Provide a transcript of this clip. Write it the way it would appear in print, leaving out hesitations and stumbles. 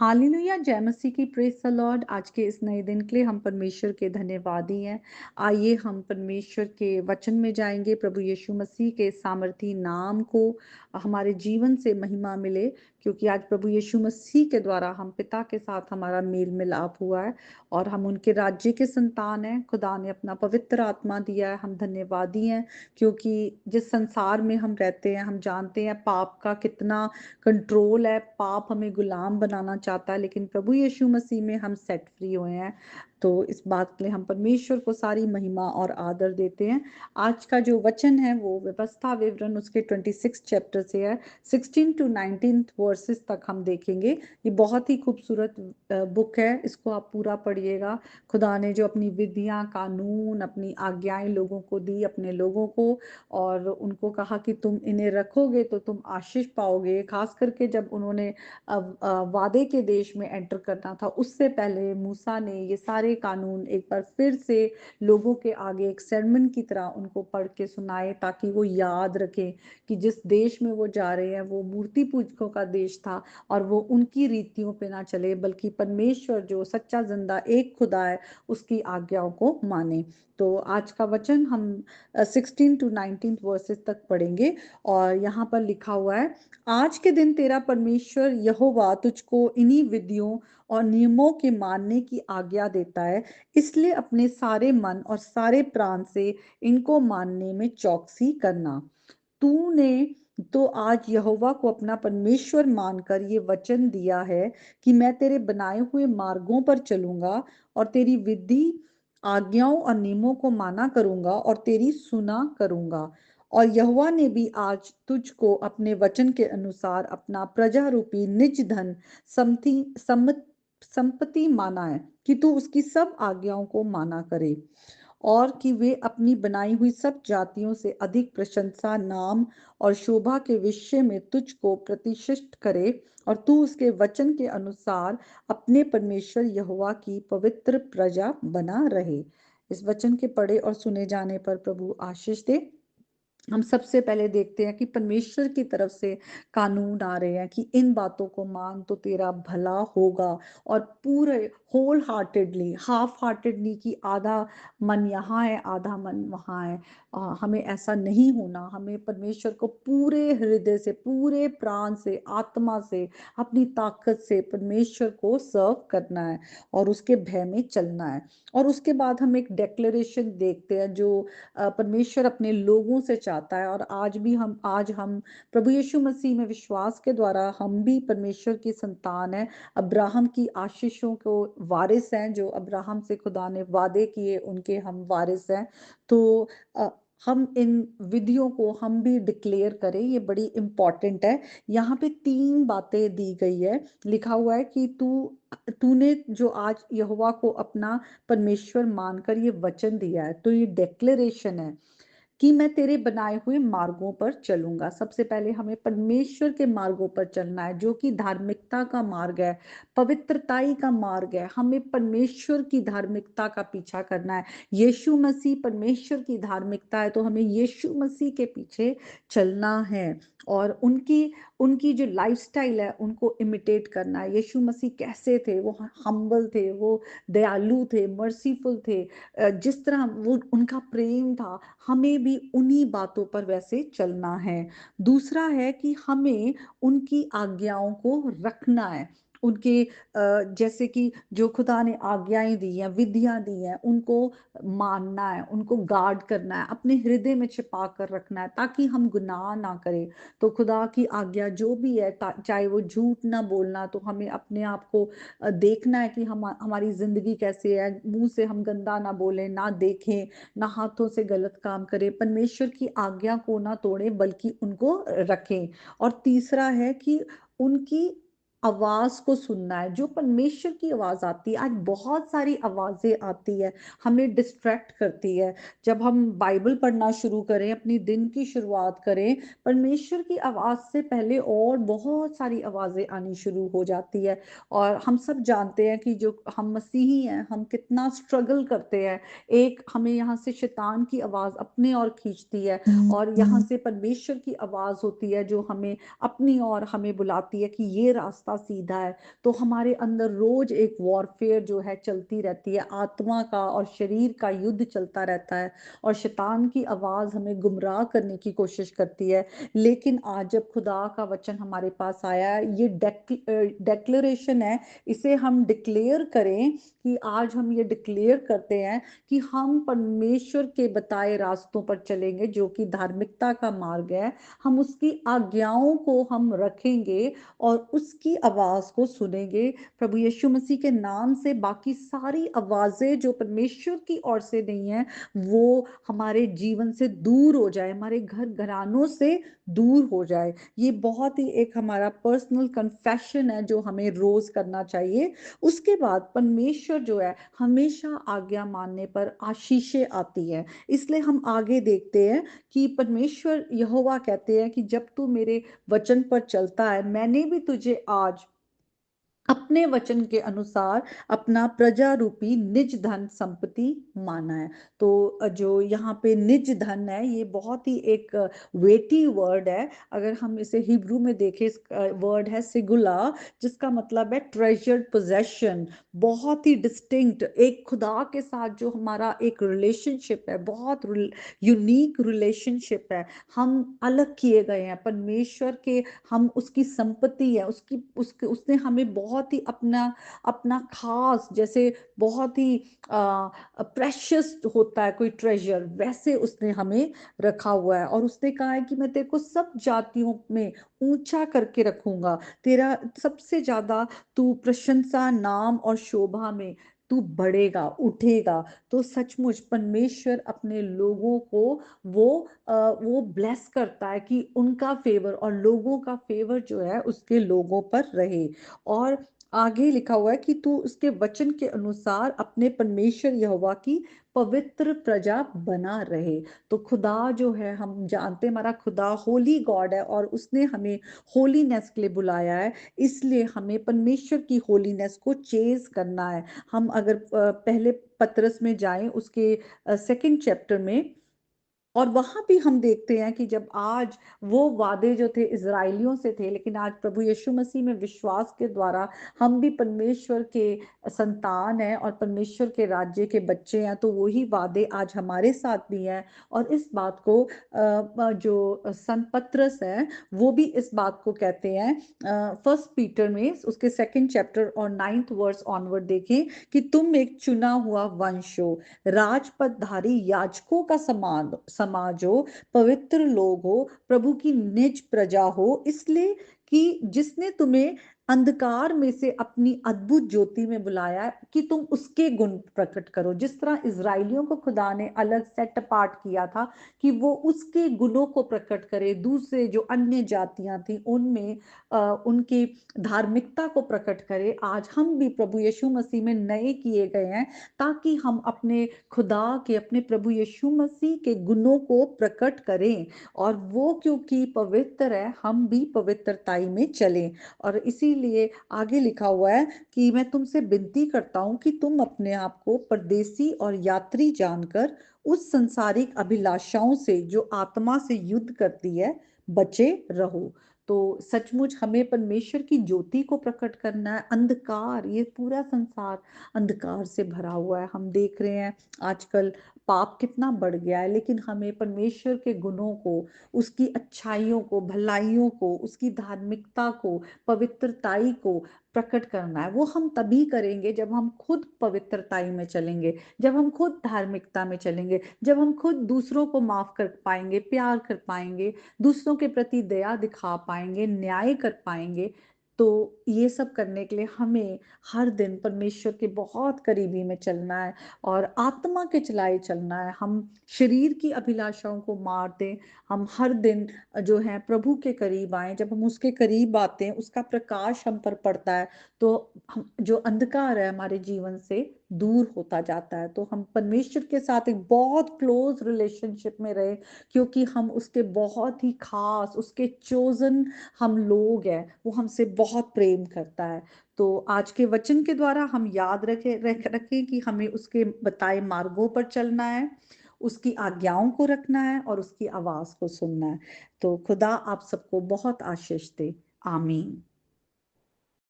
Hallelujah, जय मसीह की, praise the Lord. आज के इस नए दिन के लिए हम परमेश्वर के धन्यवादी हैं। आइए हम परमेश्वर के वचन में जाएंगे। प्रभु यीशु मसीह के सामर्थी नाम को हमारे जीवन से महिमा मिले, क्योंकि आज प्रभु यीशु मसीह के द्वारा हम पिता के साथ हमारा मेल मिलाप हुआ है और हम उनके राज्य के संतान हैं। खुदा ने अपना पवित्र आत्मा दिया है। हम धन्यवादी हैं, क्योंकि जिस संसार में हम रहते हैं, हम जानते हैं पाप का कितना कंट्रोल है। पाप हमें गुलाम बनाना चाहता है, लेकिन प्रभु यीशु मसीह में हम सेट फ्री हुए हैं। तो इस बात के लिए हम परमेश्वर को सारी महिमा और आदर देते हैं। आज का जो वचन है वो व्यवस्था विवरण उसके 26 चैप्टर से है। 16 टू 19 वर्सेस तक हम देखेंगे। ये बहुत ही खूबसूरत बुक है, इसको आप पूरा पढ़िएगा। खुदा ने जो अपनी विधियां, कानून, अपनी आज्ञाएं लोगों को दी, अपने लोगों को, और उनको कहा कि तुम इन्हें रखोगे तो तुम आशीष पाओगे। खास करके जब उन्होंने वादे के देश में एंटर करना था, उससे पहले मूसा ने ये सारे कानून एक बार फिर से लोगों के आगे एक sermon की तरह उनको पढ़ के सुनाए, ताकि वो याद रखें कि जिस देश में वो जा रहे हैं वो मूर्ति पूजकों का देश था, और वो उनकी रीतियों पे ना चले, बल्कि परमेश्वर जो सच्चा जिंदा एक खुदा है उसकी आज्ञाओं को माने। तो आज का वचन हम 16 टू 19 वर्सेस तक पढ़ेंगे। और यहाँ पर लिखा हुआ है, आज के दिन तेरा परमेश्वर यहोवा तुझको इन्हीं विधियों और नियमों के मानने की आज्ञा देता है, इसलिए अपने सारे मन और सारे प्राण से इनको मानने में चौकसी करना। तूने तो आज यहोवा को अपना परमेश्वर मानकर ये वचन दिया है कि मैं तेरे बनाए हुए मार्गों पर चलूंगा और तेरी विधि, आज्ञाओं और नियमों को माना करूंगा और तेरी सुना करूंगा। और यहोवा ने भी आज तुझको अपने वचन के अनुसार अपना प्रजा रूपी निज धन समति सम्मत संपत्ति माना है, कि तू उसकी सब आज्ञाओं को माना करे, और कि वे अपनी बनाई हुई सब जातियों से अधिक प्रशंसा, नाम और शोभा के विषय में तुझको प्रतिष्ठित करे, और तू उसके वचन के अनुसार अपने परमेश्वर यहोवा की पवित्र प्रजा बना रहे। इस वचन के पढ़े और सुने जाने पर प्रभु आशीष दे। हम सबसे पहले देखते हैं कि परमेश्वर की तरफ से कानून आ रहे हैं कि इन बातों को मान तो तेरा भला होगा। और पूरे होल हार्टेडली, हाफ हार्टेडली की आधा मन यहाँ है आधा मन वहाँ है, हमें ऐसा नहीं होना। हमें परमेश्वर को पूरे हृदय से, पूरे प्राण से, आत्मा से, अपनी ताकत से परमेश्वर को सर्व करना है और उसके भय में चलना है। और उसके बाद हम एक डेक्लेरेशन देखते हैं जो परमेश्वर अपने लोगों से चाहता है। और आज हम प्रभु यीशु मसीह में विश्वास के द्वारा हम भी परमेश्वर की संतान हैं, अब्राहम की आशीषों को वारिस हैं। जो अब्राहम से खुदा ने वादे किए उनके हम वारिस हैं। तो हम इन विधियों को हम भी डिक्लेयर करें, ये बड़ी इंपॉर्टेंट है। यहाँ पे 3 बातें दी गई है। लिखा हुआ है कि तूने जो आज यहोवा को अपना परमेश्वर मानकर ये वचन दिया है, तो ये डेक्लेरेशन है कि मैं तेरे बनाए हुए मार्गों पर चलूंगा। सबसे पहले हमें परमेश्वर के मार्गों पर चलना है, जो कि धार्मिकता का मार्ग है, पवित्रताई का मार्ग है। हमें परमेश्वर की धार्मिकता का पीछा करना है। यीशु मसीह परमेश्वर की धार्मिकता है, तो हमें यीशु मसीह के पीछे चलना है और उनकी उनकी जो लाइफस्टाइल है उनको इमिटेट करना है। यीशु मसीह कैसे थे? वो हम्बल थे, वो दयालु थे, मर्सीफुल थे। जिस तरह वो उनका प्रेम था, हमें भी उन्हीं बातों पर वैसे चलना है। दूसरा है कि हमें उनकी आज्ञाओं को रखना है। उनके जैसे कि जो खुदा ने आज्ञाएं दी हैं, विधियां दी हैं, उनको मानना है, उनको गार्ड करना है, अपने हृदय में छिपा कर रखना है, ताकि हम गुनाह ना करें। तो खुदा की आज्ञा जो भी है, चाहे वो झूठ ना बोलना, तो हमें अपने आप को देखना है कि हमारी जिंदगी कैसे है। मुंह से हम गंदा ना बोलें, ना देखें, ना हाथों से गलत काम करें, परमेश्वर की आज्ञा को ना तोड़ें बल्कि उनको रखें। और तीसरा है कि उनकी आवाज को सुनना है। जो परमेश्वर की आवाज आती है, आज बहुत सारी आवाजें आती है, हमें डिस्ट्रैक्ट करती है। जब हम बाइबल पढ़ना शुरू करें, अपनी दिन की शुरुआत करें, परमेश्वर की आवाज से पहले और बहुत सारी आवाजें आनी शुरू हो जाती है। और हम सब जानते हैं कि जो हम मसीही हैं, हम कितना स्ट्रगल करते हैं। एक हमें यहाँ से शैतान की आवाज अपने ओर खींचती है, और यहाँ से परमेश्वर की आवाज होती है जो हमें अपनी ओर हमें बुलाती है कि ये रास्ता रास्ता सीधा है, तो हमारे अंदर रोज एक वॉरफेयर जो है चलती रहती है, आत्मा का और शरीर का युद्ध चलता रहता है, और शैतान की आवाज हमें गुमराह करने की कोशिश करती है। लेकिन आज जब खुदा का वचन हमारे पास आया है, ये डेक्लेरेशन है, इसे हम डिक्लेयर करें कि आज हम ये डिक्लेयर करते हैं कि हम परमेश्वर के बताए रास्तों पर चलेंगे, जो कि धार्मिकता का मार्ग है। हम उसकी आज्ञाओं को हम रखेंगे और उसकी आवाज को सुनेंगे प्रभु यीशु मसीह के नाम से। बाकी सारी आवाजें जो परमेश्वर की ओर से नहीं है, वो हमारे जीवन से दूर हो जाए, हमारे घर घरानों से दूर हो जाए। ये बहुत ही एक हमारा पर्सनल कन्फेशन है जो हमें रोज करना चाहिए। उसके बाद परमेश्वर जो है हमेशा आज्ञा मानने पर आशीषें आती है। इसलिए हम आगे देखते हैं कि परमेश्वर यहोवा कहते हैं कि जब तू मेरे वचन पर चलता है, मैंने भी तुझे आज अपने वचन के अनुसार अपना प्रजा रूपी निज धन संपत्ति माना है। तो जो यहाँ पे निज धन है, ये बहुत ही एक वेटी वर्ड है। अगर हम इसे हिब्रू में देखें, वर्ड है सिगुला, जिसका मतलब है ट्रेजर्ड पोजेशन। बहुत ही डिस्टिंक्ट एक खुदा के साथ जो हमारा एक रिलेशनशिप है, बहुत यूनिक रिलेशनशिप है। हम अलग किए गए हैं परमेश्वर के, हम उसकी संपत्ति है, उसकी उसके उसने हमें बहुत ही अपना अपना खास, जैसे बहुत ही प्रेशियस होता है कोई ट्रेजर, वैसे उसने हमें रखा हुआ है। और उसने कहा है कि मैं तेरे को सब जातियों में ऊंचा करके रखूंगा, तेरा सबसे ज्यादा तू प्रशंसा, नाम और शोभा में तू बढ़ेगा, उठेगा। तो सचमुच परमेश्वर अपने लोगों को वो वो ब्लेस करता है कि उनका फेवर और लोगों का फेवर जो है उसके लोगों पर रहे। और आगे लिखा हुआ है कि तू उसके वचन के अनुसार अपने परमेश्वर यहोवा की पवित्र प्रजा बना रहे। तो खुदा जो है, हम जानते हैं हमारा खुदा होली गॉड है और उसने हमें होलीनेस के लिए बुलाया है। इसलिए हमें परमेश्वर की होलीनेस को चेज करना है। हम अगर पहले पतरस में जाएं, उसके सेकंड चैप्टर में, और वहां भी हम देखते हैं कि जब आज वो वादे जो थे इजरायलियों से थे, लेकिन आज प्रभु यीशु मसीह में विश्वास के द्वारा हम भी परमेश्वर के संतान हैं और परमेश्वर के राज्य के बच्चे हैं, तो वही वादे आज हमारे साथ भी हैं। और इस बात को जो संत पतरस है, वो भी इस बात को कहते हैं। फर्स्ट पीटर में उसके सेकंड चैप्टर और 9th वर्स ऑनवर्ड देखें कि तुम एक चुना हुआ वंश हो, राजपदधारी याजकों का समाज हो, पवित्र लोग हो, प्रभु की निज प्रजा हो, इसलिए कि जिसने तुम्हें अंधकार में से अपनी अद्भुत ज्योति में बुलाया है कि तुम उसके गुण प्रकट करो। जिस तरह इजरायलियों को खुदा ने अलग सेट अपार्ट किया था कि वो उसके गुणों को प्रकट करे, दूसरे जो अन्य जातियां थी उनमें उनकी धार्मिकता को प्रकट करे, आज हम भी प्रभु यीशु मसीह में नए किए गए हैं, ताकि हम अपने खुदा के, अपने प्रभु यीशु मसीह के गुणों को प्रकट करें। और वो क्योंकि पवित्र है, हम भी पवित्रताई में चलें। और इसीलिए आगे लिखा हुआ है कि मैं तुमसे विनती करता हूं कि तुम अपने आप को परदेसी और यात्री जानकर उस संसारिक अभिलाषाओं से जो आत्मा से युद्ध करती है बचे रहो। तो सचमुच हमें परमेश्वर की ज्योति को प्रकट करना है। अंधकार, ये पूरा संसार अंधकार से भरा हुआ है। हम देख रहे हैं आजकल पाप कितना बढ़ गया है, लेकिन हमें परमेश्वर के गुणों को, उसकी अच्छाइयों को, भलाइयों को, उसकी धार्मिकता को, पवित्रताई को प्रकट करना है। वो हम तभी करेंगे जब हम खुद पवित्रताई में चलेंगे, जब हम खुद धार्मिकता में चलेंगे, जब हम खुद दूसरों को माफ कर पाएंगे, प्यार कर पाएंगे, दूसरों के प्रति दया दिखा पाएंगे, न्याय कर पाएंगे। तो ये सब करने के लिए हमें हर दिन परमेश्वर के बहुत करीबी में चलना है और आत्मा के चलाए चलना है। हम शरीर की अभिलाषाओं को मार दें, हम हर दिन जो है प्रभु के करीब आए। जब हम उसके करीब आते हैं, उसका प्रकाश हम पर पड़ता है, तो हम जो अंधकार है हमारे जीवन से दूर होता जाता है। तो हम परमेश्वर के साथ एक बहुत क्लोज रिलेशनशिप में रहे, क्योंकि हम उसके बहुत ही खास, उसके चोजन हम लोग हैं, वो हमसे बहुत प्रेम करता है। तो आज के वचन के द्वारा हम याद रखें कि हमें उसके बताए मार्गों पर चलना है, उसकी आज्ञाओं को रखना है और उसकी आवाज को सुनना है। तो खुदा आप सबको बहुत आशीष दे। आमीन।